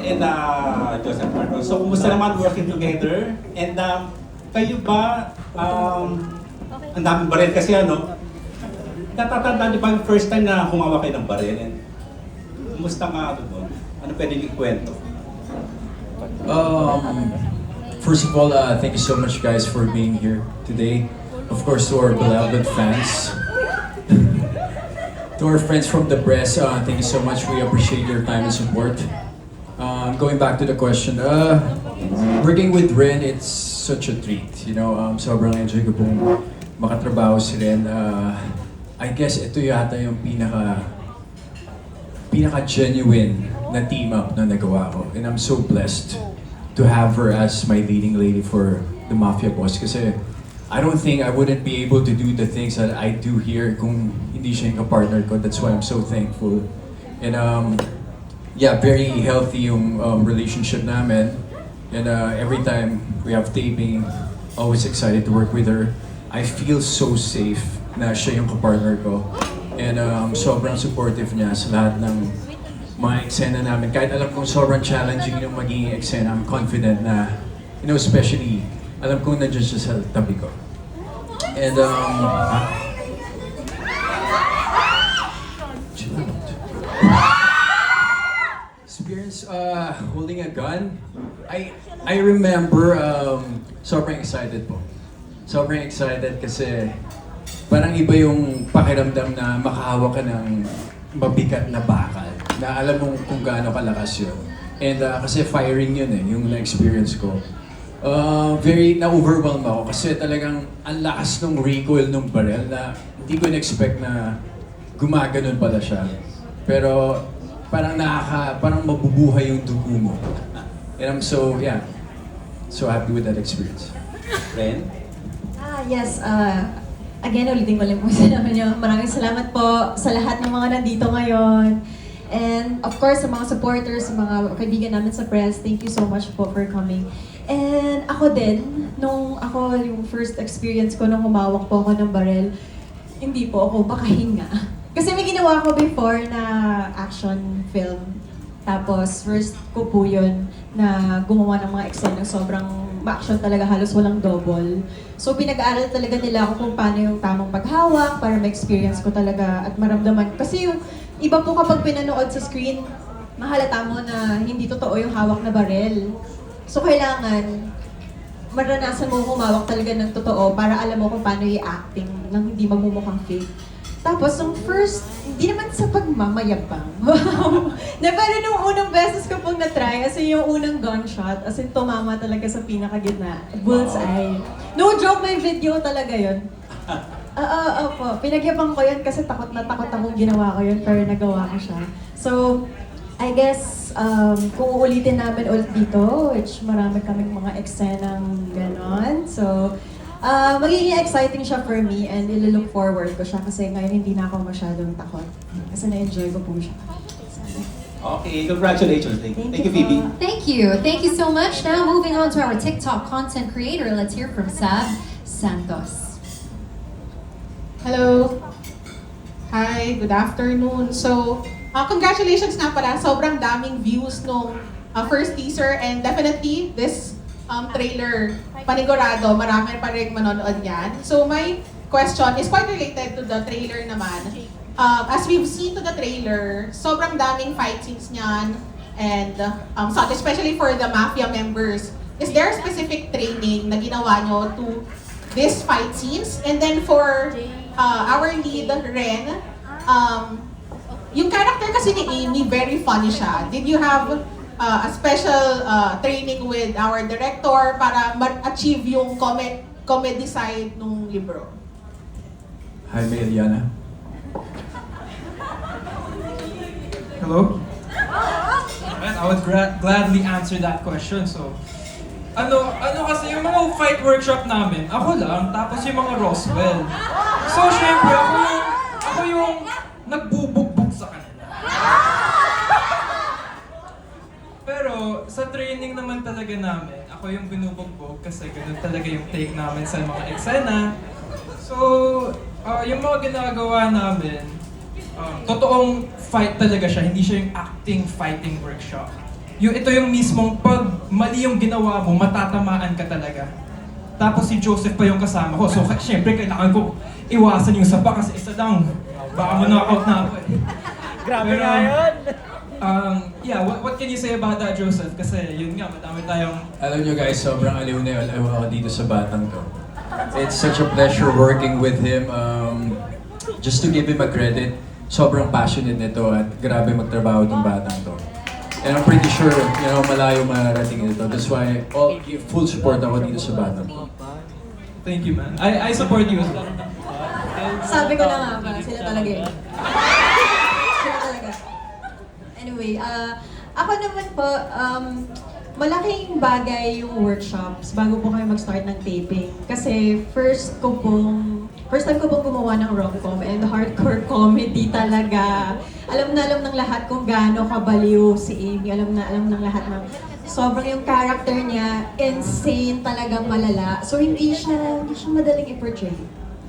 and Joseph Marcos. So, kumusta naman working together? And kayo ba, ang daming baril kasi natatandaan niyo ba yung first time na humawak kayo ng baril? And kumusta nga doon? Ano pwede niyo ikwento? First of all, thank you so much guys for being here today. Of course, to our beloved fans. To our friends from the press, thank you so much. We appreciate your time and support. Going back to the question, working with Ren, it's such a treat. Sobrang enjoy ko pong makatrabaho si Ren. I guess ito yata yung pinaka-genuine na team up na nagawa ko. And I'm so blessed to have her as my leading lady for the Mafia Boss. Kasi I don't think I wouldn't be able to do the things that I do here kung hindi siya yung partner ko. That's why I'm so thankful. And yeah, very healthy yung relationship namin. And every time we have taping, always excited to work with her. I feel so safe na siya yung kapartner ko. And sobrang supportive niya sa lahat ng mga eksena namin. Kahit alam kong sobrang challenging yung magiging eksena, I'm confident na, especially, alam kong nandiyan siya sa tabi ko. And experience holding a gun, I remember sobrang excited po. Sobrang excited kasi parang iba yung pakiramdam na makahawak ka ng mabigat na bakal na alam mo kung gaano kalakas yun. And kasi firing yun yung na-experience ko. Very na-overwhelm ako kasi talagang ang lakas ng recoil ng barrel na hindi ko na-expect na gumaganon pala siya. Pero parang parang mabubuhay yung dugo mo. And I'm so happy with that experience. Ren? Yes, again, ulitin ko lang po sinabi niyo. Maraming salamat po sa lahat ng mga nandito ngayon. And of course, sa mga supporters, sa mga kaibigan namin sa press, thank you so much po for coming. And ako din, yung first experience ko nung humawak po ako ng barel, hindi po ako makahinga. Kasi may ginawa ko before na action film. Tapos first ko po yun na gumawa ng mga eksena sobrang action talaga, halos walang double. So pinag-aaral talaga nila ako kung paano yung tamang paghawak para ma-experience ko talaga at maramdaman. Kasi yung iba po kapag pinanood sa screen, mahalata mo na hindi totoo yung hawak na barel. So kailangan maranasan mo humawak talaga ng totoo para alam mo kung paano i-acting nang hindi magmumukhang fake. Tapos, yung first, hindi naman sa pagmamayabang. Na pero nung unang beses ko pong na-try, kasi yung unang gunshot, as in tumama talaga sa pinakagitna. Bullseye. No joke, may video talaga yun. Opo. Pinagyabang ko yun kasi takot na takot akong ginawa ko yun, pero nagawa ko siya. So, I guess, kung uulitin namin ulit dito, which marami kaming mga eksenang ganon. So, magiging exciting siya for me and ilo-look forward ko siya kasi ngayon hindi na ako masyadong takot. Kasi na-enjoy ko po siya. Okay, congratulations. Thank you, Phoebe. Thank you. Thank you so much. Now, moving on to our TikTok content creator. Let's hear from Sab Santos. Hello. Hi, good afternoon. So, congratulations nga pala. Sobrang daming views nung first teaser and definitely this trailer, panigurado, marami pa rin manonood yan. So my question is quite related to the trailer naman. As we've seen to the trailer, sobrang daming fight scenes niyan and such, especially for the Mafia members. Is there specific training na ginawa nyo to these fight scenes? And then for our lead, Ren, yung character kasi ni Amy, very funny siya. Did you have a special training with our director para ma-achieve yung comedy side nung libro? Hi, Eliana. Hello? I would gladly answer that question. So, ano kasi yung mga fight workshop namin, ako lang, tapos yung mga Roswell. So, syempre, ako yung nagbubugbog sa kanila. Pero sa training naman talaga namin, ako yung binubugbog kasi ganun talaga yung take namin sa mga eksena. So, yung mga ginagawa namin, totoong fight talaga siya, hindi siya yung acting fighting workshop. ito yung mismong pag mali yung ginawa mo, matatamaan ka talaga. Tapos si Joseph pa yung kasama ko. So syempre kailangan ko iwasan yung sapa kasi isa lang. Baka ma-knockout na ako eh. Grabe Pero, nga yun! yeah, what can you say about that, Joseph? Kasi yun nga, madami tayong... Alam nyo guys, sobrang aliw na aliw ako dito sa batang to. It's such a pleasure working with him. Just to give him a credit, sobrang passionate nito at grabe magtrabaho ng batang to. And I'm pretty sure, malayo mararating ito. That's why full support ako dito sa batang to. Thank you, man. I support you as well. Sabi ko na nga ba, sila talaga eh. Sila talaga. Anyway, ako naman po, malaking bagay yung workshops bago po kayo mag-start ng taping. Kasi first time ko pong gumawa ng rom-com and hardcore comedy talaga. Alam ng lahat kung gaano kabaliw si Amy. Alam ng lahat ng sobrang yung character niya, insane talagang malala. So hindi siya madaling i-portray.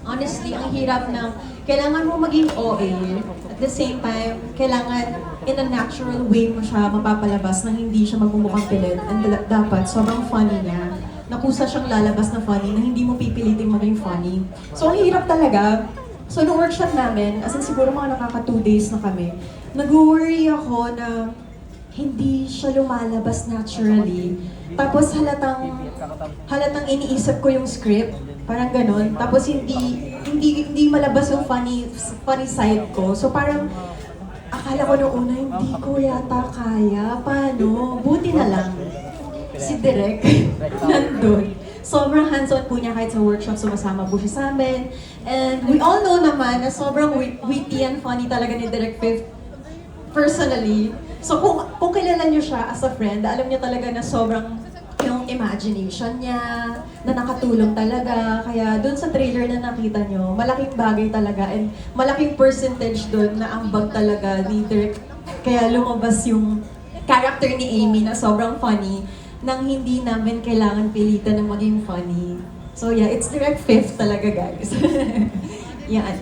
Honestly, ang hirap ng kailangan mo maging OA. At the same time, kailangan in a natural way mo siya mapapalabas na hindi siya magmumukhang pilit. And dapat, sobrang funny niya. Nakusa siyang lalabas na funny na hindi mo pipiliting maging funny. So, ang hirap talaga. So, nung workshop namin, as in siguro mga nakaka 2 days na kami, nag-worry ako na hindi siya lumalabas naturally. Tapos halatang iniisip ko yung script. Parang ganon. Tapos hindi malabas yung funny side ko. So parang akala ko noong una, hindi ko yata kaya. Paano? Buti na lang. Si Direk nandun. Sobrang hands-on po niya kahit sa workshop, sumasama po siya sa amin. And we all know naman na sobrang witty and funny talaga ni Direk Fifth personally. So kung kilala niyo siya as a friend, alam niyo talaga na sobrang yung imagination niya, na nakatulong talaga. Kaya dun sa trailer na nakita nyo, malaking bagay talaga and malaking percentage dun na ambag talaga ni Direk. Kaya lumabas yung character ni Amy na sobrang funny nang hindi namin kailangan pilitan na maging funny. So yeah, it's Direk Fifth talaga guys. Yan.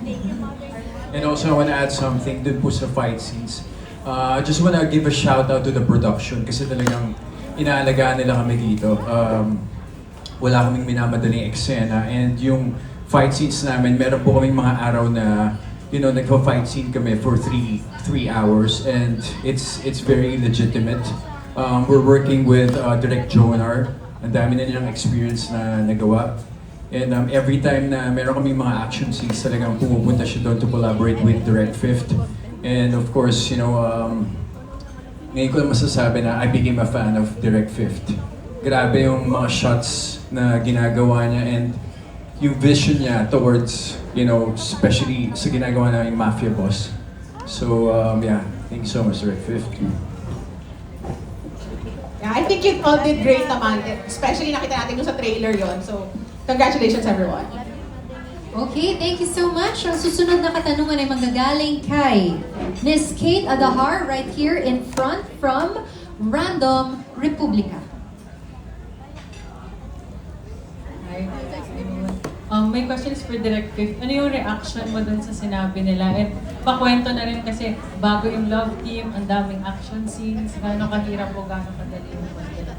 And also, I want to add something dun po sa fight scenes. I just want to give a shout out to the production kasi talagang inaalagaan nila kami dito. Wala kaming minamadaling eksena and yung fight scenes namin, meron po kaming mga araw na nagpa-fight scene kami for 3 hours and it's very legitimate. We're working with Direct Jonar. Ang dami na nilang experience na nagawa. And every time na meron kaming mga action scenes, talagang pumupunta siya doon to collaborate with Direct Fifth. And of course, ngayon ko lang masasabi na I became a fan of Direct Fifth. Grabe yung mga shots na ginagawa niya and yung vision niya towards, especially sa ginagawa na yung Mafia Boss. So, yeah, thank you so much, Direct Fifth. Yeah, I think you all did great naman. Especially nakita natin yung sa trailer yon. So, congratulations everyone. Okay, thank you so much. Ang susunod na katanungan ay manggagaling kay Miss Kate Adahar right here in front from Random Republica. Hi. May questions for Direct Fifth. Ano yung reaction mo dun sa sinabi nila? And pakwento na rin kasi bago yung love team, ang daming action scenes, gaano kahirap o gaano kadali yung kwento.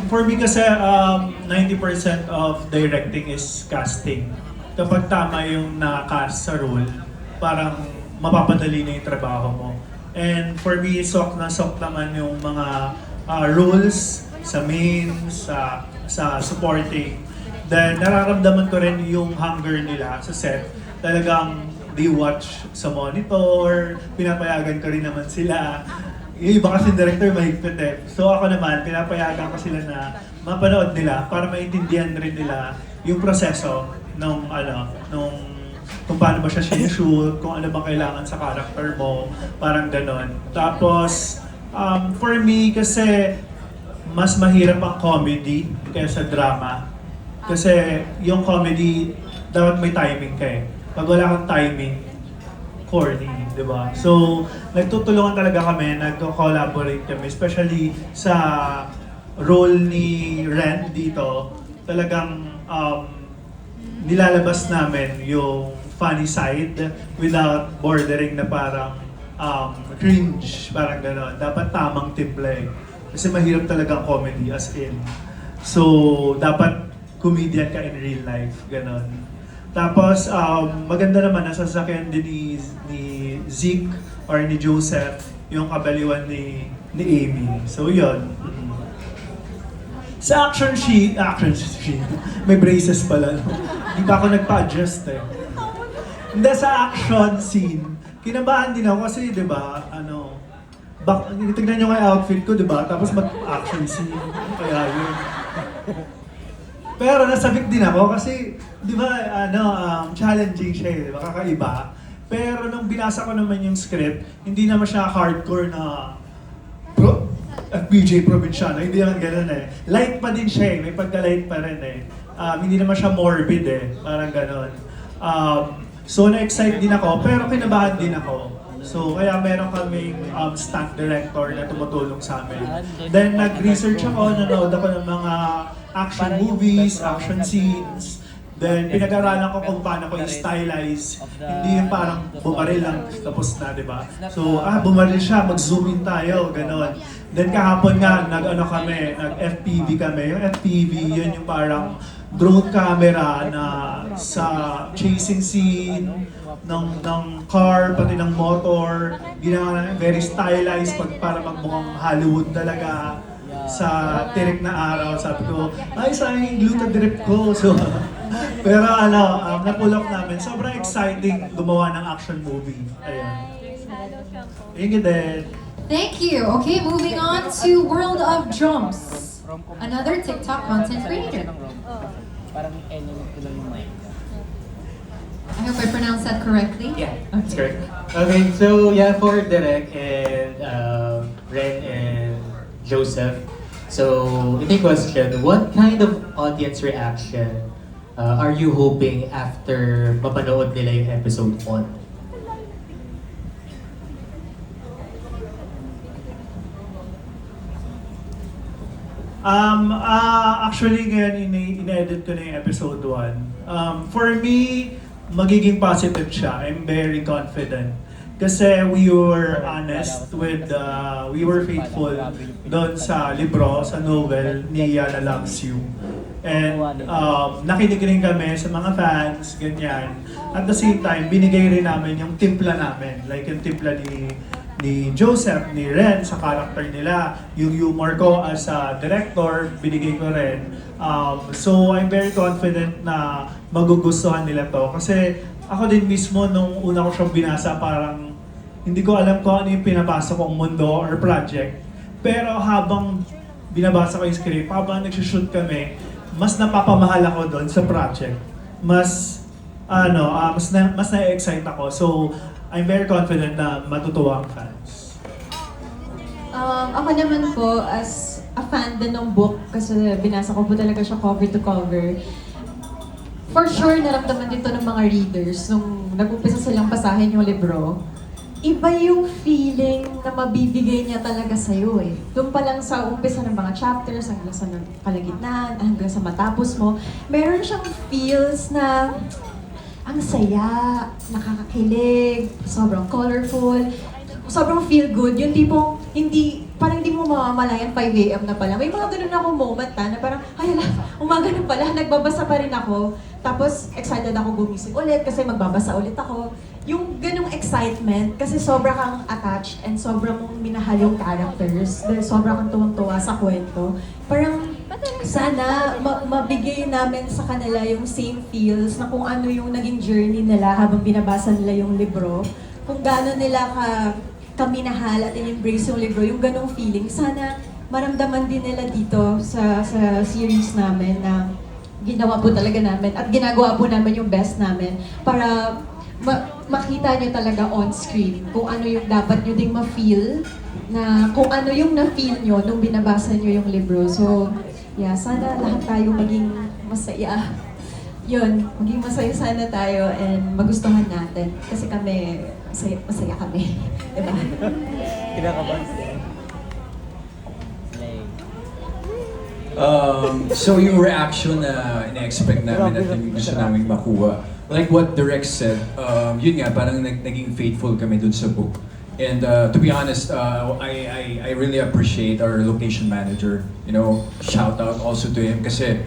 For me kasi, 90% of directing is casting. Kapag tama yung na-cast sa role, parang mapapadali na yung trabaho mo. And for me, sok naman yung mga roles sa main, sa supporting. Then nararamdaman ko rin yung hunger nila sa set. Talagang they watch sa monitor, pinapayagan ko rin naman sila. Yung iba kasi director mahigpit eh. So ako naman, pinapayagan ko sila na mapanood nila para maintindihan rin nila yung proseso nung kung paano ba siya sinushoot, kung ano bang kailangan sa character mo, parang ganon. Tapos, for me kasi, mas mahirap ang comedy kaysa drama. Kasi yung comedy, dapat may timing ka eh. Pag wala kang timing, corny, di ba? So, nagtutulungan talaga kami, nagko-collaborate kami, especially sa role ni Ren dito, talagang nilalabas namin yung funny side without bordering na parang cringe, parang gano'n. Dapat tamang timpla eh. Kasi mahirap talagang comedy as in. So, dapat comedian ka in real life, gano'n. Tapos, maganda naman, nasasakyan din ni Zeke or ni Joseph yung kabaliwan ni Amy. So, yun. Sa action sheet, may braces pala. Hindi pa ako nagpa-adjust eh. Hindi, sa action scene, kinabahan din ako kasi, di ba, tignan nyo nga yung outfit ko, di ba? Tapos mag-action scene, kaya yun. Pero nasabik din ako kasi, di ba, challenging siya eh, di ba, kakaiba. Pero nung binasa ko naman yung script, hindi naman siya hardcore na FBJ Provinciano, hindi naman ganun eh. Light pa din siya eh, may pagka-light pa rin eh. Hindi naman siya morbid eh, parang ganun. So na-excite din ako, pero kinabahan din ako. So kaya meron kaming stunt director na tumutulong sa amin. Then nag-research ako, nanood ako ng mga action movies, action scenes. Then pinag-aralan ko kung paano ko i-stylize. Hindi yung parang bumaril lang tapos na, di ba? So, bumaril siya, mag-zoom in tayo, ganon. Then kahapon nga, nag-FPV kami. Yung FPV, yun yung parang drone camera na sa chasing scene ng car, pati ng motor. Ginawa na very stylized para magmukhang Hollywood talaga. Sa tirik na araw, sabi ko, ay sayang yung gluta drip ko. So, pero na-pull off namin. Sobrang exciting gumawa ng action movie. Ayan. Thank you din. Thank you. Okay, moving on to World of Drums. Another TikTok content creator. Parang lang yung mic. I hope I pronounced that correctly. Yeah, that's correct. Okay, so yeah, for Derek and Ren and Joseph. So, ito yung question, what kind of audience reaction are you hoping after mapanood nila yung episode 1? Actually ngayon, in-edit ko na yung episode 1. For me, magiging positive siya. I'm very confident. Kasi we were honest with, we were faithful doon sa libro, sa novel ni Yana Loves You. And nakinig rin kami sa mga fans, ganyan. At the same time, binigay rin namin yung timpla namin. Like yung timpla ni Joseph, ni Ren sa character nila. Yung humor ko as a director, binigay ko rin. So I'm very confident na magugustuhan nila to. Kasi ako din mismo, nung una ko siyang binasa, parang hindi ko alam kung ano yung pinapasok kong mundo or project. Pero habang binabasa ko yung script, habang nagsushoot kami, mas napapamahal ako doon sa project. Mas na-excite ako. So, I'm very confident na matutuwa ang fans. Ako naman po, as a fan din ng book, kasi binasa ko po talaga siya cover to cover, for sure, naramdaman dito ng mga readers nung nag-umpisa silang basahin yung libro. Iba yung feeling na mabibigay niya talaga sa'yo eh. Doon pa lang sa umpisa ng mga chapters, hanggang sa kalagitnaan, hanggang sa matapos mo, meron siyang feels na ang saya, nakakakilig, sobrang colorful, sobrang feel good. Yung tipong parang hindi mo mamamalayan 5 AM na pala. May mga ganun akong moment na parang, ay umaga na pala, nagbabasa pa rin ako. Tapos excited ako gumising ulit kasi magbabasa ulit ako. Yung ganung excitement, kasi sobrang kang attached and sobrang mong minahal yung characters. Dahil sobrang kang tuwang-tuwa sa kwento. Parang sana mabigay namin sa kanila yung same feels na kung ano yung naging journey nila habang binabasa nila yung libro. Kung gaano nila kaminahal at in-embrace yung libro, yung ganong feeling. Sana maramdaman din nila dito sa series namin na ginawa po talaga namin at ginagawa po namin yung best namin para makita nyo talaga on screen kung ano yung dapat nyo ding ma-feel, na kung ano yung na-feel nyo nung binabasa nyo yung libro. So, yeah, sana lahat tayo maging masaya. Yun, maging masaya sana tayo and magustuhan natin. Kasi kami, masaya kami. Diba? Kinakabahan. So yung reaction na ina-expect namin at yung gusto namin makuha, like what Direk said, yun nga, parang naging faithful kami dun sa book. And to be honest, I really appreciate our location manager. You know, shout out also to him kasi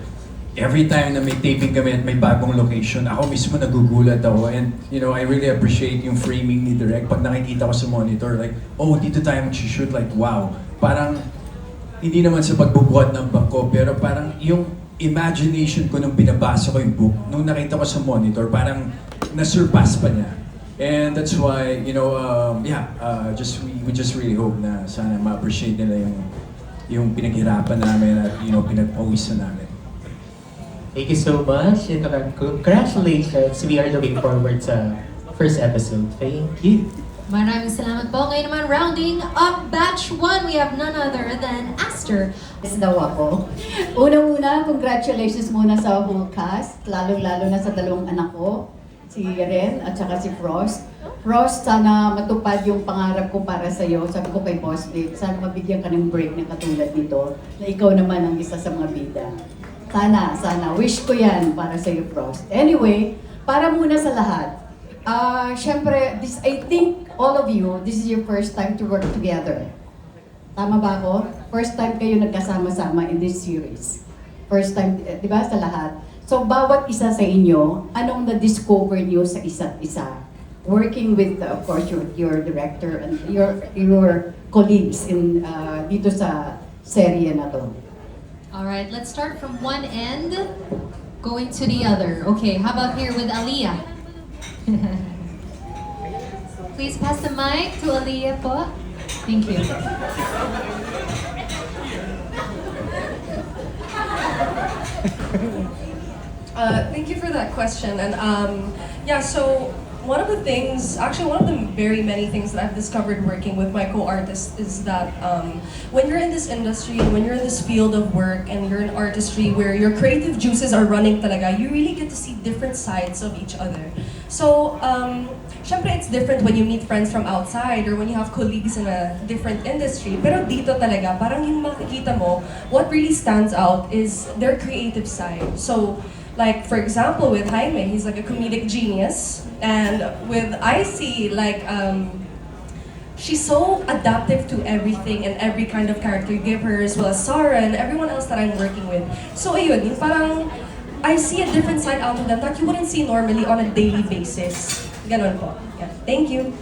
every time na may taping kami at may bagong location, ako mismo nagugulat ako. And you know, I really appreciate yung framing ni Direk. Pag nakikita ko sa monitor, like, oh, dito tayo mag-shoot, like, wow. Parang, hindi naman sa pagbubuhat ng bangko, pero parang yung imagination ko nung binabasa ko yung book, nung nakita ko sa monitor, parang na-surpass pa niya. And that's why, you know, we just really hope na sana ma-appreciate nila yung pinaghirapan namin at, you know, pinag-pawisan namin. Thank you so much and congratulations. We are looking forward sa first episode. Thank you. Maraming salamat po. Ngayon naman, rounding up batch 1, we have none other than Aster. Yes daw ako. Unang-una, congratulations muna sa whole cast, lalo-lalo na sa dalawang anak ko, si Ren at saka si Frost. Frost, sana matupad yung pangarap ko para sa iyo. Sabi ko kay Boss Vic, sana mabigyan ka ng break na katulad nito, na ikaw naman ang isa sa mga bida. Sana. Wish ko yan para sa iyo, Frost. Anyway, para muna sa lahat. Syempre, I think all of you, this is your first time to work together. Tama ba ako? First time kayo nagkasama-sama in this series. First time, di ba, sa lahat? So, bawat isa sa inyo, anong na-discover niyo sa isa't isa? Working with, of course, your director and your colleagues in dito sa serye na to. Alright, let's start from one end, going to the other. Okay, how about here with Aliyah? Please pass the mic to Aliyah po. Thank you. Thank you for that question. And yeah, so one of the things, actually one of the very many things that I've discovered working with my co-artists is that when you're in this industry, when you're in this field of work and you're in artistry where your creative juices are running talaga, you really get to see different sides of each other. So, syempre it's different when you meet friends from outside or when you have colleagues in a different industry. Pero dito talaga, parang yung makikita mo, what really stands out is their creative side. So, like, for example, with Jaime, he's like a comedic genius. And with Icy, like, she's so adaptive to everything and every kind of character you give her, as well as Sarah and everyone else that I'm working with. So, ayun, yung parang, I see a different side out of them that you wouldn't see normally on a daily basis. Ganon po. Yeah. Thank you.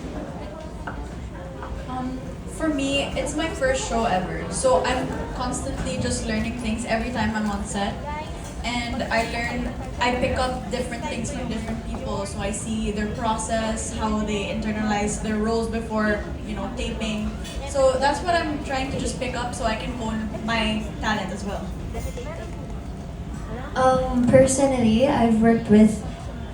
For me, it's my first show ever. So I'm constantly just learning things every time I'm on set. And I pick up different things from different people. So I see their process, how they internalize their roles before, taping. So that's what I'm trying to just pick up so I can hone my talent as well. Personally, I've worked with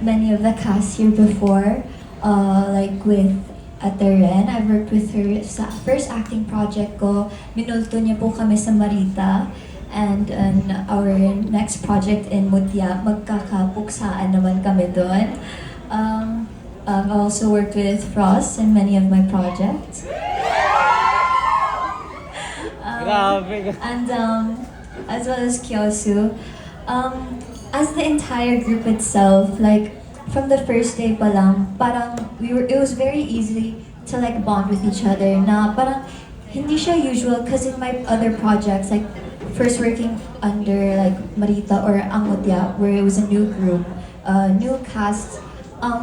many of the cast here before. Like with Ate Ren, I've worked with her sa first acting project ko. Minulto niya po kami sa Marita. And our next project in Mutya, magkakapuksaan naman kami doon. I've also worked with Frost in many of my projects. And as well as Kyosu. As the entire group itself, like from the first day pa lang, parang it was very easy to like bond with each other. Na parang hindi siya usual because in my other projects, like first working under like Marita or Angutya, where it was a new group, new cast,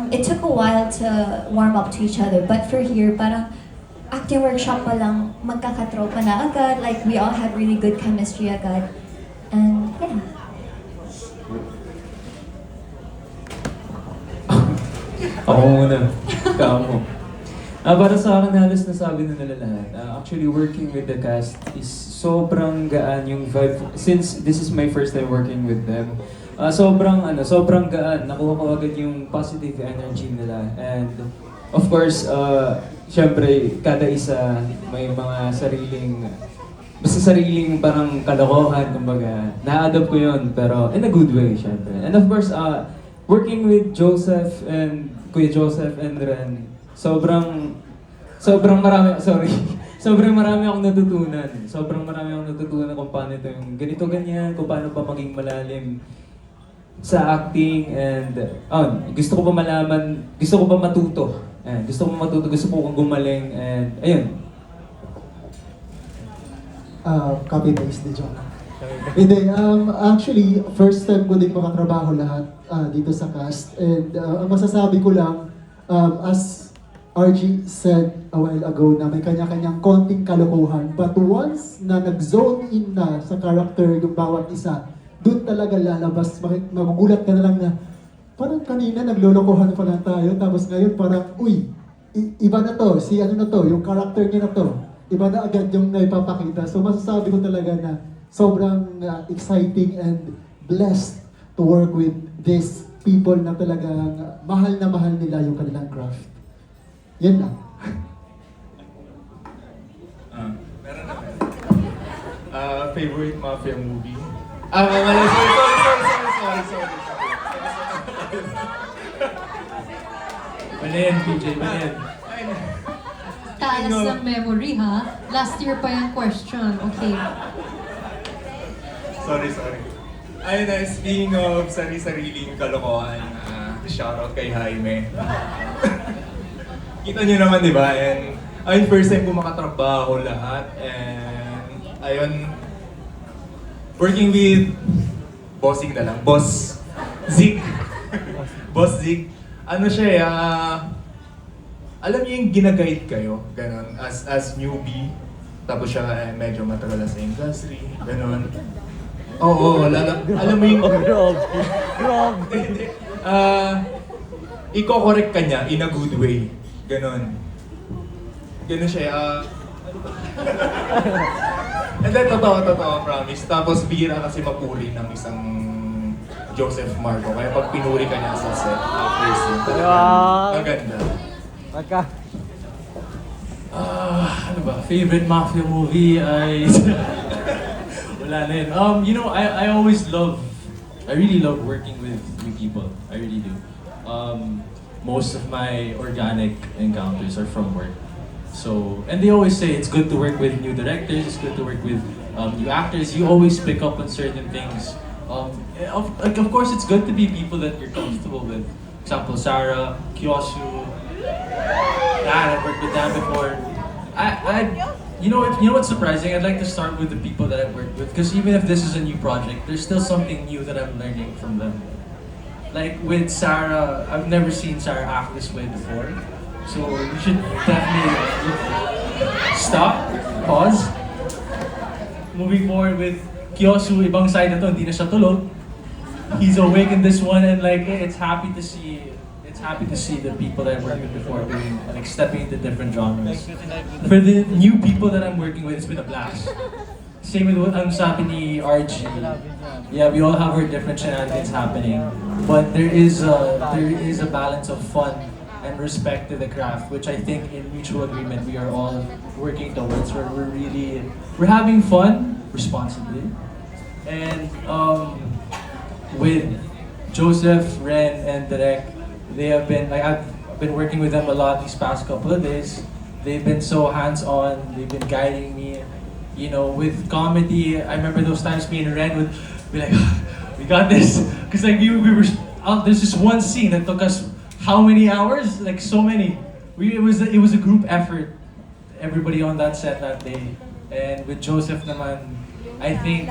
it took a while to warm up to each other. But for here, parang acting workshop pa lang, magkakatropa na agad. Like we all had really good chemistry agad. And yeah. Ako muna. Kamo. Para sa akin, halos nasabi na nila lahat. Actually, working with the cast is sobrang gaan yung vibe. Since this is my first time working with them, sobrang gaan. Nakuha ko agad yung positive energy nila. And of course, syempre, kada isa may mga sariling parang kalokohan, kumbaga. Na-adopt ko yun, pero in a good way, syempre. And of course, working with Joseph and Kuya Joseph and Ren, sobrang marami akong natutunan. Sobrang marami akong natutunan kung paano ito yung ganito-ganyan, kung paano pa maging malalim sa acting and gusto ko pa matuto. Ayan, gusto ko kong gumaling, and ayun. Copy-paste the joke. Hindi, actually, first time ko din makatrabaho lahat dito sa cast. And ang masasabi ko lang, as RG said a while ago na may kanya-kanyang konting kalokohan. But once na nag-zone in na sa character yung bawat isa, doon talaga lalabas. Magugulat ka na lang na, parang kanina naglolokohan pa lang tayo. Tapos ngayon parang, uy, iba na to. Si ano na to, yung character niya na to. Iba na agad yung naipapakita. So masasabi ko talaga na sobrang exciting and blessed to work with these people na talagang mahal na mahal nila yung kanilang craft. Yan lang. Meron na. Favorite mafia movie? Sorry. Mali yan, PJ, mali yan. Talas ng memory, ha? Last year pa yung question. Okay. Sorry. Ayun na, speaking of sari-sariling kalokohan, shoutout kay Jaime. Kita nyo naman, di ba? And ayun, first time ko makatrabaho lahat. And ayun, working with bossing na lang. Boss Zig. Boss Zig. Ano siya, alam niyo yung ginaguide kayo, ganon, as newbie. Tapos siya medyo matagal na sa industry, ganon. Oo, alam mo yung... Iko-correct ka niya in a good way. Ganon. Ganon siya. And then, totoo, promise. Tapos, bihira kasi mapuri ng isang Joseph Marco. Kaya pag pinuri ka niya sa set, person, maganda. Ano ba? Favorite mafia movie ay... Wala na yun. I really love working with new people. I really do. Most of my organic encounters are from work. So, and they always say it's good to work with new directors, it's good to work with new actors. You always pick up on certain things. Of course, it's good to be people that you're comfortable with. For example, Sarah, Kyosu. I've worked with them before. You know what's surprising? I'd like to start with the people that I've worked with, because even if this is a new project, there's still something new that I'm learning from them. Like with Sarah, I've never seen Sarah act this way before. So you should definitely stop, pause. Moving forward with Kyosu, ibang side na to, hindi na siya tulog. He's awake in this one, and like it's happy to see the people that I've worked with before doing, like stepping into different genres. For the new people that I'm working with, it's been a blast. Same with what ang sabi ni RG. Yeah, we all have our different shenanigans happening, but there is a balance of fun and respect to the craft, which I think in mutual agreement we are all working towards. Where we're having fun responsibly, and with Joseph, Ren, and Derek, they have been I've been working with them a lot these past couple of days. They've been so hands-on. They've been guiding me. You know, with comedy, I remember those times me and Ren would be like, "We got this," because like we were out. There's this one scene that took us how many hours? Like so many. It was a group effort. Everybody on that set that day, and with Joseph naman, I think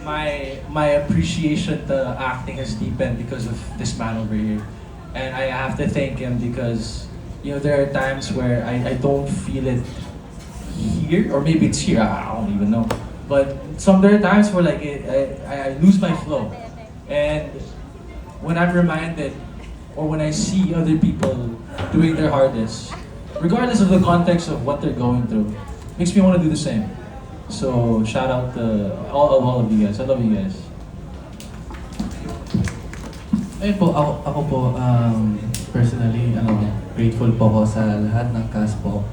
my appreciation to acting has deepened because of this man over here, and I have to thank him because there are times where I don't feel it here, or maybe it's here. I don't even know. But there are times where like I lose my flow, and when I'm reminded, or when I see other people doing their hardest, regardless of the context of what they're going through, makes me want to do the same. So shout out to all of you guys. I love you guys. Ayun po, ako po, personally, grateful po ako sa lahat ng cast po.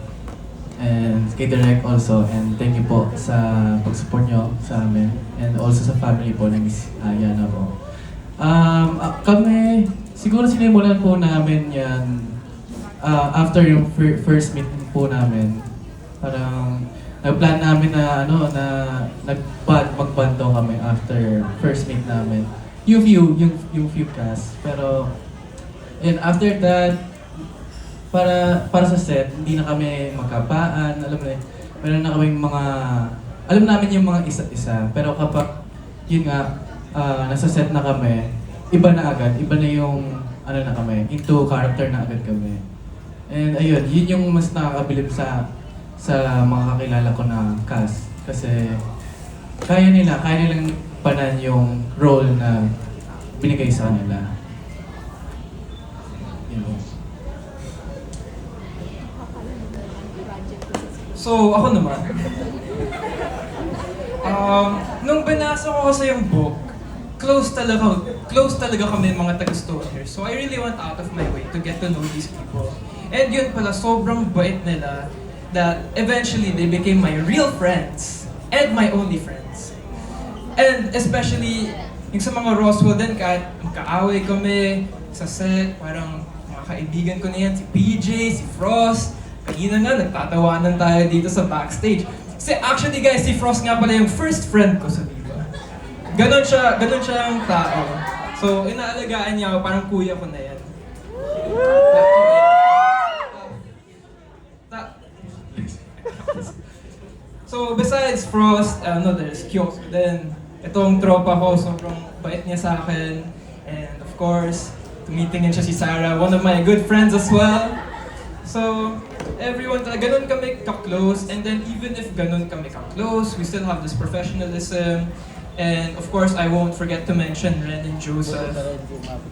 And kay Direk also, and thank you po sa pag-support nyo sa amin. And also sa family po na Miss Yana po. Kami, siguro sinimulan po namin yan after yung first meeting po namin. Parang nag-plan namin na mag-band daw kami after first meet namin. Yung few cast. Pero, and after that, para sa set, hindi na kami magkapaan, alam mo na, meron na kaming mga, alam namin yung mga isa't isa. Pero kapag, yun nga, nasa set na kami, iba na agad, iba na yung, ano na kami, into character na agad kami. And ayun, yun yung mas nakakabilib sa mga kakilala ko na cast. Kasi, kaya nilang panan yung role na binigay sa kanila. Yun. So, ako naman. Nung binasa ko kasi yung book, close talaga kami mga taga-stoners. So I really went out of my way to get to know these people. And yun pala, sobrang bait nila that eventually they became my real friends and my only friends. And especially, yung sa mga Roswell din, kahit magkaaway kami sa set, parang mga kaibigan ko na yan, si PJ, si Frost, kanina nga, nagtatawanan tayo dito sa backstage. Kasi actually guys, si Frost nga pala yung first friend ko sa Viva. Ganon siya yung tao. So, inaalagaan niya ako, parang kuya ko na yan. So, besides Frost, there's Kyoko. Then, itong tropa ko, sobrang bait niya sa akin. And of course, tumitingin siya si Sarah, one of my good friends as well. So, everyone, ganun kami ka-close. And then, even if ganun kami ka-close, we still have this professionalism. And of course, I won't forget to mention Ren and Joseph.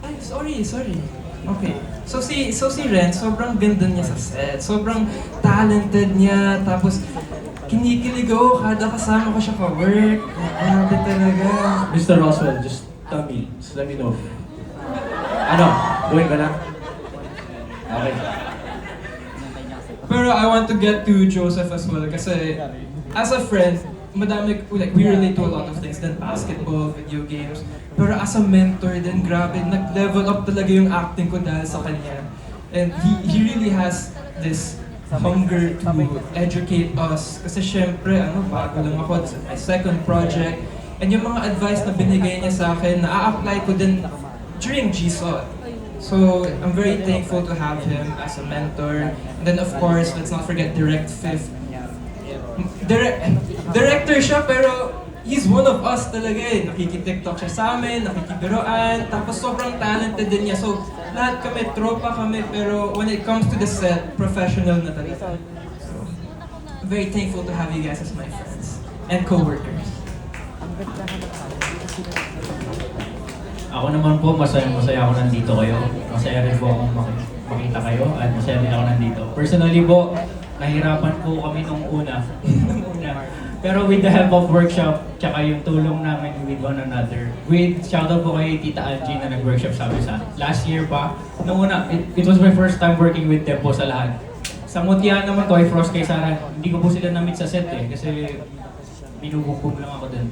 Ay, sorry. Okay. So si Ren, sobrang ganda niya sa set. Sobrang talented niya. Tapos, kinikilig ako kada kasama ko siya ka-work. Grabe talaga. Mr. Roswell, just tell me, just let me know. Ano? Going ka na? Okay. Pero I want to get to Joseph as well kasi as a friend, we relate to a lot of things than basketball, video games. Pero as a mentor din, grabe, nag-level up talaga yung acting ko dahil sa kanya. And he really has this hunger to educate us. Kasi syempre, bago lang ako, this is my second project. And yung mga advice na binigay niya sa akin, na-a-apply ko din during GSOT. So, I'm very thankful to have him as a mentor. And then of course, let's not forget Direct Fifth. Director siya, pero he's one of us talaga eh. Nakiki-TikTok siya sa amin, nakikibiroan, tapos sobrang talented din niya. So, lahat kami, tropa kami, pero when it comes to the set, professional na talaga. So, I'm very thankful to have you guys as my friends and co-workers. Ako naman po, masaya ako nandito kayo. Masaya rin po akong makita kayo at masaya rin ako nandito. Personally po, nahirapan po kami nung una. Pero with the help of workshop, tsaka yung tulong namin with one another. Shoutout po kay Tita Angie na nag-workshop sa amin last year pa. Nung una, it was my first time working with them po sa lahat. Sa Mutya naman ko, kay Frost, kay Sarah, hindi ko po sila na-meet sa set eh. Kasi binubugbog lang ako dun.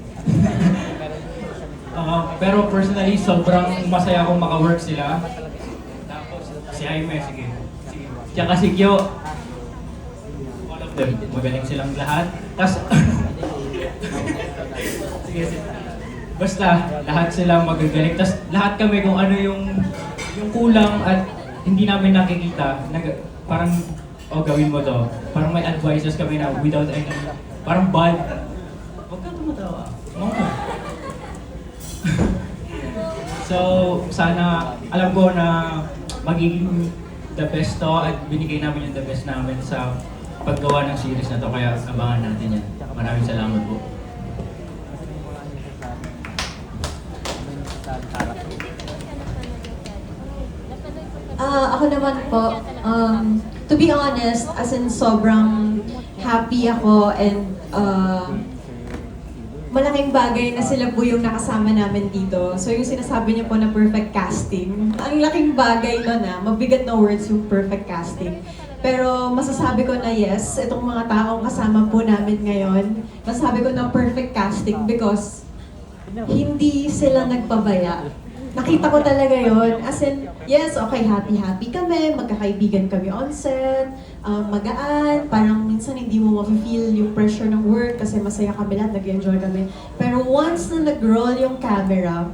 Pero personally, sobrang masaya akong maka-work sila. Tapos, si Jaime, sige. Tsaka si Kyo, all of them, magaling silang lahat. Tapos, sige. Basta, lahat sila magagaling. Tapos, lahat kami kung ano yung kulang at hindi namin nakikita. Parang, gawin mo to. Parang may advices kami na without any, parang bad. Huwag ka tumatawa. So, sana, alam ko na magiging the best to at binigay namin yung the best namin sa paggawa ng series na to. Kaya abangan natin yan. Maraming salamat po. Ako naman po, to be honest, as in sobrang happy ako and malaking bagay na sila po yung nakasama namin dito. So yung sinasabi niyo po na perfect casting, ang laking bagay no na, mabigat na words yung perfect casting. Pero masasabi ko na yes, itong mga taong kasama po namin ngayon, masasabi ko na perfect casting because hindi sila nagpabaya. Nakita ko talaga yon. As in, yes, okay, happy kami, magkakaibigan kami on set, magaan, parang minsan hindi mo ma-feel yung pressure ng work kasi masaya kami lahat, nag-enjoy kami. Pero once na nag-roll yung camera,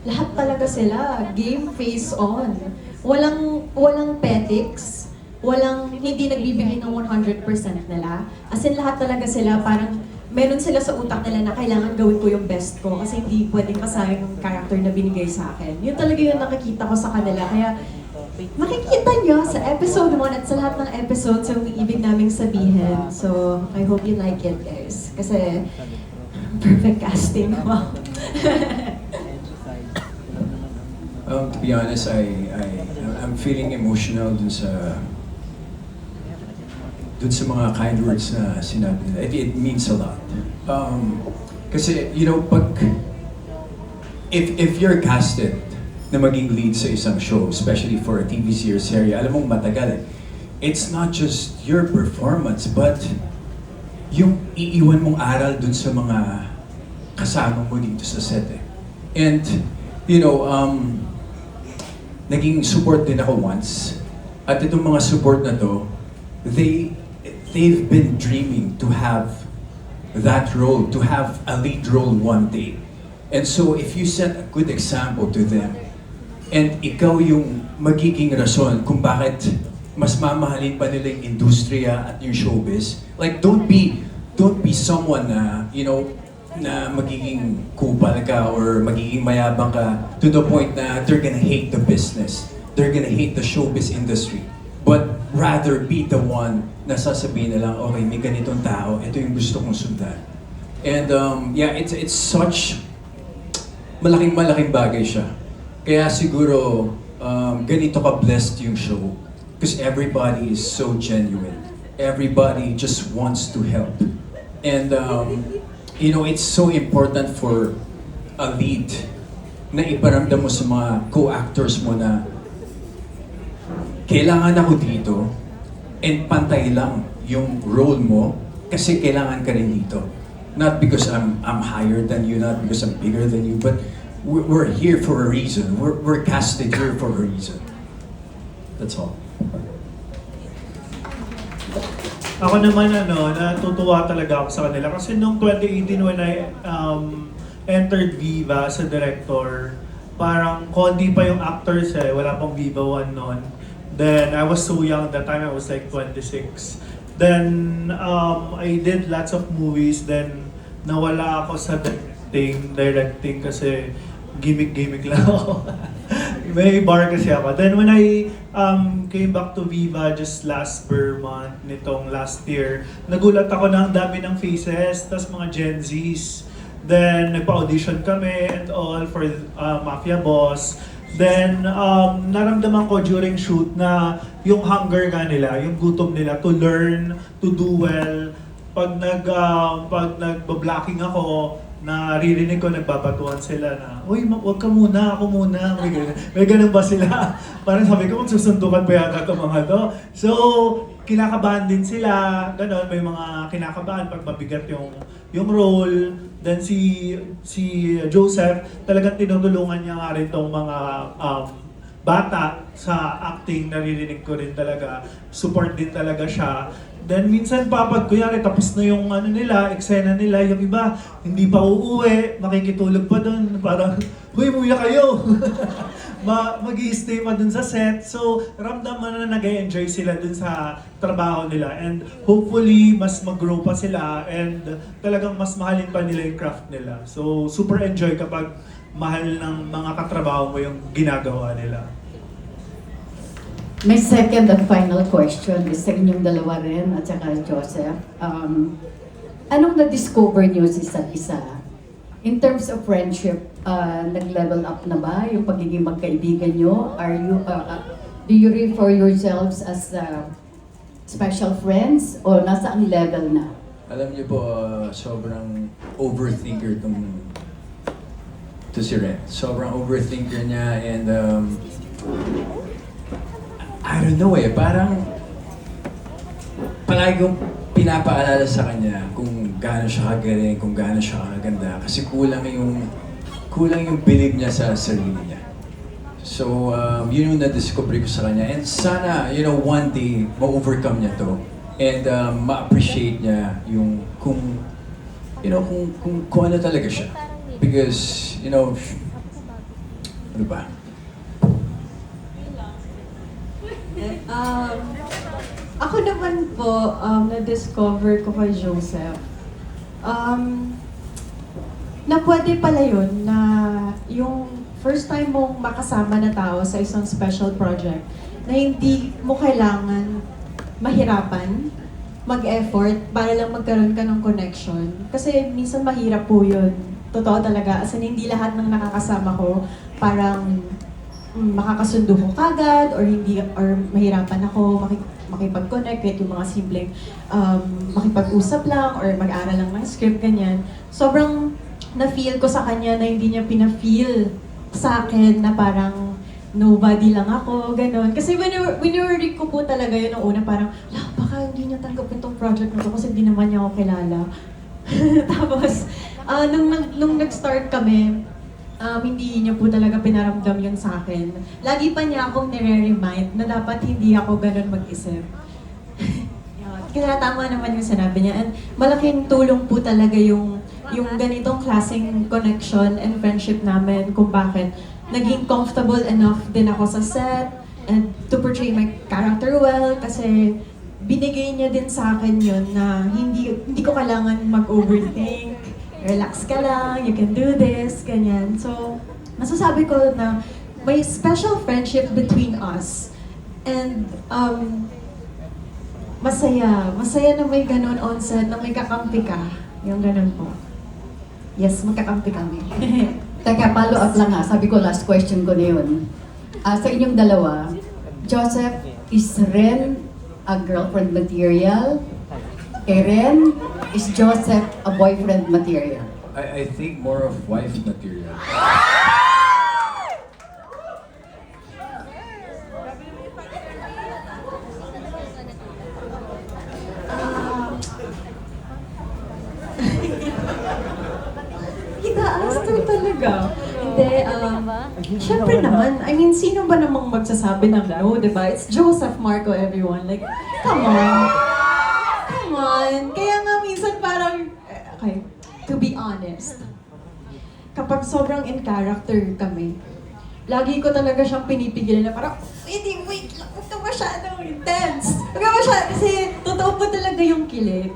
lahat talaga sila, game face on. Walang petics, hindi nagbibigay ng 100% nila. As in, lahat talaga sila, parang meron sila sa utak nila na kailangan gawin ko yung best ko kasi hindi pwedeng masayang yung character na binigay sa akin. Yun talaga yung nakikita ko sa kanila. Kaya makikita nyo sa episode 1 at sa lahat ng episodes yung ibig naming sabihin. So, I hope you like it, guys. Kasi, perfect casting. Wow. To be honest, I'm feeling emotional dun sa mga kind words na sinabi nila. It means a lot. Kasi, you know, if you're casted na maging lead sa isang show, especially for a TV series, alam mong matagal eh. It's not just your performance, but yung iiwan mong aral dun sa mga kasama mo dito sa set eh. And, you know, naging support din ako once. At itong mga support na to, they've been dreaming to have that role, to have a lead role one day. And so if you set a good example to them, and ikaw yung magiging rason kung bakit mas mamahalin pa nila yung industriya at yung showbiz, like don't be someone na, you know, na magiging kupal ka or magiging mayabang ka to the point na they're gonna hate the business, they're gonna hate the showbiz industry. But rather be the one na sasabihin na lang, okay, may ganitong tao, ito yung gusto kong sundan. And yeah, it's such malaking bagay siya. Kaya siguro ganito ka-blessed yung show. Because everybody is so genuine. Everybody just wants to help. And you know, it's so important for a lead na iparamdam mo sa mga co-actors mo na kailangan ako dito and pantay lang yung role mo kasi kailangan ka rin dito. Not because I'm higher than you, not because I'm bigger than you, but we're here for a reason. We're casted here for a reason. That's all. Ako naman natutuwa talaga ako sa kanila kasi noong 2018 when I entered Viva sa director, parang konti pa yung actors wala pang Viva 1 noon. Then I was so young that time, I was like 26. Then I did lots of movies, then nawala ako sa directing kasi gimmick lang ako. May bar kasi ako. Then when I came back to Viva just last month, nitong last year, nagulat ako na ang dami ng faces, tas mga Gen Zs. Then nagpa-audition kami and all for Mafia Boss. Then naramdaman ko during shoot na yung hunger nga nila, yung gutom nila to learn, to do well. Pag nagba-blocking ako, naririnig ko, nagbabatuan sila na, uy, wag ka muna, ako muna. May ganun ba sila? Parang sabi ko, magsusundukan pa yata itong mga to. So, kinakabahan din sila, ganun, may mga kinakabahan pag mabigat yung role. Then si Joseph, talagang tinutulungan niya nga rin itong mga bata sa acting, naririnig ko rin talaga, support din talaga siya. Then minsan pag kunyari tapos na yung nila, eksena nila, yung iba hindi pa uuwi, makikitulog pa doon, parang, huy, umuwi na kayo! Mag-i-stay pa dun sa set. So, ramdam na nag-enjoy sila dun sa trabaho nila. And hopefully, mas mag-grow pa sila and talagang mas mahalin pa nila yung craft nila. So, super enjoy kapag mahal ng mga katrabaho mo yung ginagawa nila. May second and final question is sa inyong dalawa rin at saka Joseph. Anong na-discover niyo sa isa't isa? In terms of friendship, nag-level up na ba yung pagiging magkaibigan niyo? Do you refer yourselves as special friends o nasa ang level na? Alam niyo po, sobrang overthinker to si Ren. Sobrang overthinker niya and I don't know parang palagi kong pinapaalala sa kanya kung gaano siya kagaling, kung gaano siya kaganda kasi kulang yung believe niya sa sarili niya. So, yun yung na-discover ko sa kanya and sana, one day ma-overcome niya to and ma-appreciate niya yung kung ano talaga siya. Because, ano ba? Ako naman po, na-discover ko kay Joseph. Na pwede pala yun na yung first time mong makasama na tao sa isang special project na hindi mo kailangan mahirapan, mag-effort para lang magkaroon ka ng connection. Kasi minsan mahirap po yun. Totoo talaga. As in, hindi lahat ng nakakasama ko parang makakasundo ko kagad or hindi or mahirapan ako makipag-connect kahit yung mga simpleng makipag-usap lang or mag-aral lang ng script, ganyan. Sobrang na-feel ko sa kanya na hindi niya pina-feel sa akin na parang nobody lang ako, gano'n. Kasi winurick ko po talaga yun nung una, parang, baka hindi niya tanggapin tong project na to kasi hindi naman niya ako kilala. Tapos, nung nag-start kami, hindi niya po talaga pinaramdam yun sa akin. Lagi pa niya akong nire-remind na dapat hindi ako gano'n mag-isip. Kaya tama naman yung sinabi niya. And malaking tulong po talaga yung ganitong klaseng connection and friendship namin kung bakit naging comfortable enough din ako sa set and to portray my character well kasi binigay niya din sa akin yun na hindi ko kailangan mag-overthink, relax ka lang, you can do this, ganyan. So, masasabi ko na may special friendship between us and masaya na may ganun on set, na may kakampi ka, yung ganun po. Yes, magkakampi kami. Teka, follow up lang ha. Sabi ko, last question ko na yun. Sa inyong dalawa, Joseph, is Ren a girlfriend material? Kay Ren, is Joseph a boyfriend material? I think more of wife material. Ita-aster talaga. Hindi, syempre naman. I mean, sino ba namang magsasabi ng no, diba? It's Joseph Marco, everyone. Like, come on. Come on. Kaya nga minsan parang, okay, to be honest, kapag sobrang in character kami, lagi ko talaga siyang pinipigilan na parang, wait lang, huwag ka masyadong intense. Huwag ka masyadong, kasi totoo po talaga yung kilig.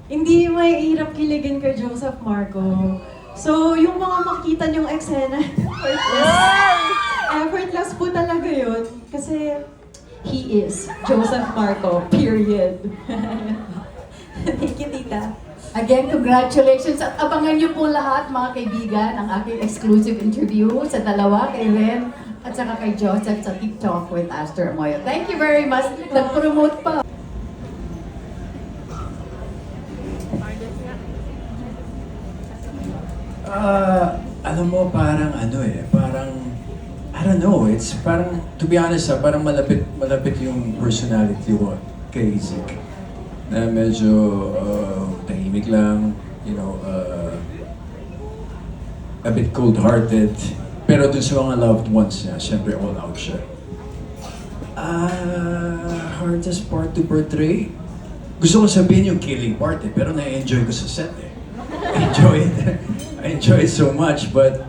Hindi may hirap kiligin kay Joseph Marco. So, yung mga makita niyong eksena, effortless po talaga yun. Kasi, he is Joseph Marco, period. Thank you, tita. Again, congratulations at abangan niyo po lahat mga kaibigan ang aking exclusive interview sa dalawa, kay Ren at saka kay Joseph sa TikTok with Astor Moyo. Thank you very much. Nag-promote pa. Alam mo, parang parang, I don't know, it's parang, to be honest parang malapit yung personality ko kay Zeke. Na medyo tahimik lang, you know, a bit cold-hearted. Pero dun sa mga loved ones niya, syempre all out siya. Hardest part to portray? Gusto ko sabihin yung killing part pero na-enjoy ko sa set I enjoy it so much, but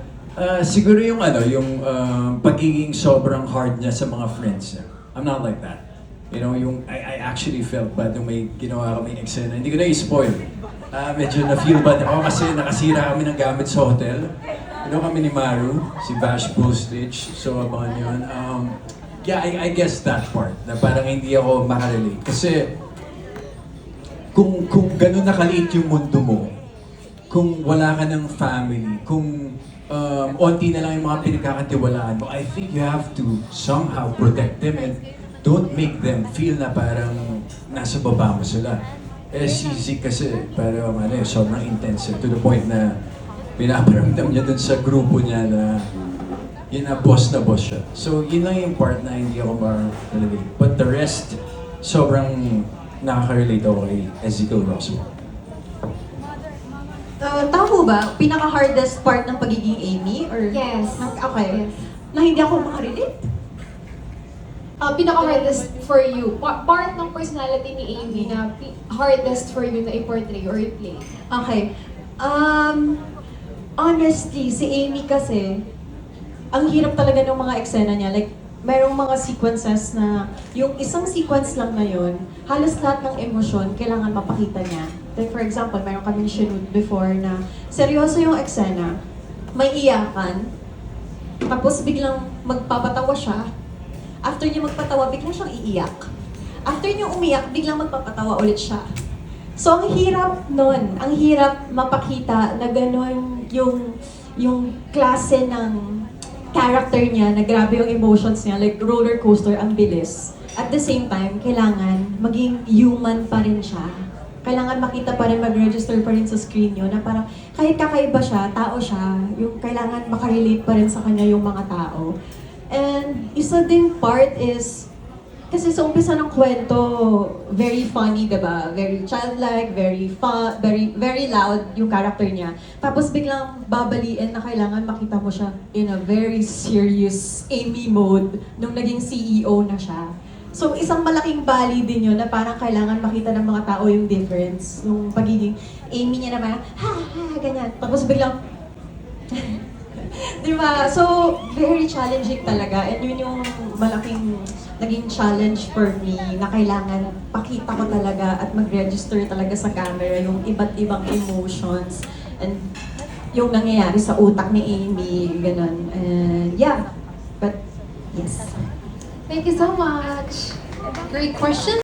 siguro yung pagiging sobrang hard niya sa mga friends niya. I'm not like that. You know, I actually felt bad nung may ginawa kaming eksena. Hindi ko na i-spoil. Medyo na-feel bad ako kasi nakasira kami ng gamit sa hotel. You know kami ni Maru, si Bash Postage, so abangan yun. Yeah, I guess that part, na parang hindi ako makarelate. Kasi kung ganun nakaliit yung mundo mo, kung wala ka ng family, kung onti na lang yung mga pinagkakatiwalaan mo, I think you have to somehow protect them and don't make them feel na parang nasa baba mo sila. Si Zeke kasi parang sobrang intense to the point na pinaparamdam niya dun sa grupo niya na yun na boss siya. So yun lang yung part na hindi ako ma-relate. But the rest, sobrang nakaka-relate ako kay Ezekiel Roswell. Tama ba? Pinaka-hardest part ng pagiging Amy? Or Yes. Okay. Yes. Na hindi ako makarelate? Pinaka-hardest for you, part ng personality ni Amy na hardest for you na i-portray or i-play. Okay. Honestly, si Amy kasi, ang hirap talaga ng mga eksena niya. Like, merong mga sequences na yung isang sequence lang na yun, halos lahat ng emosyon kailangan mapakita niya. Like for example, meron kami shoot before na seryoso yung eksena, may iyakan, tapos biglang magpapatawa siya. After niya magpatawa, biglang siyang iiyak. After niya umiyak, biglang magpapatawa ulit siya. So ang hirap nun, ang hirap mapakita na gano'n yung klase ng character niya, na grabe yung emotions niya, like roller coaster, ang bilis. At the same time, kailangan maging human pa rin siya. Kailangan makita pa rin, mag-register pa rin sa screen yun, na parang kahit kakaiba siya, tao siya, yung kailangan makarelate pa rin sa kanya yung mga tao. And isa din part is, kasi sa umpisa ng kwento, very funny, diba? Very childlike, very fun, very loud yung character niya. Tapos biglang babaliin na kailangan makita mo siya in a very serious Amy mode nung naging CEO na siya. So isang malaking bali din yun na parang kailangan makita ng mga tao yung difference. Yung pagiging Amy niya naman, ha, ganyan. Tapos biglang, diba? So, very challenging talaga. And yun yung malaking naging challenge for me na kailangan pakita ko talaga at mag-register talaga sa camera yung iba't ibang emotions and yung nangyayari sa utak ni Amy, ganun. And yeah, but yes. Thank you so much. Great question.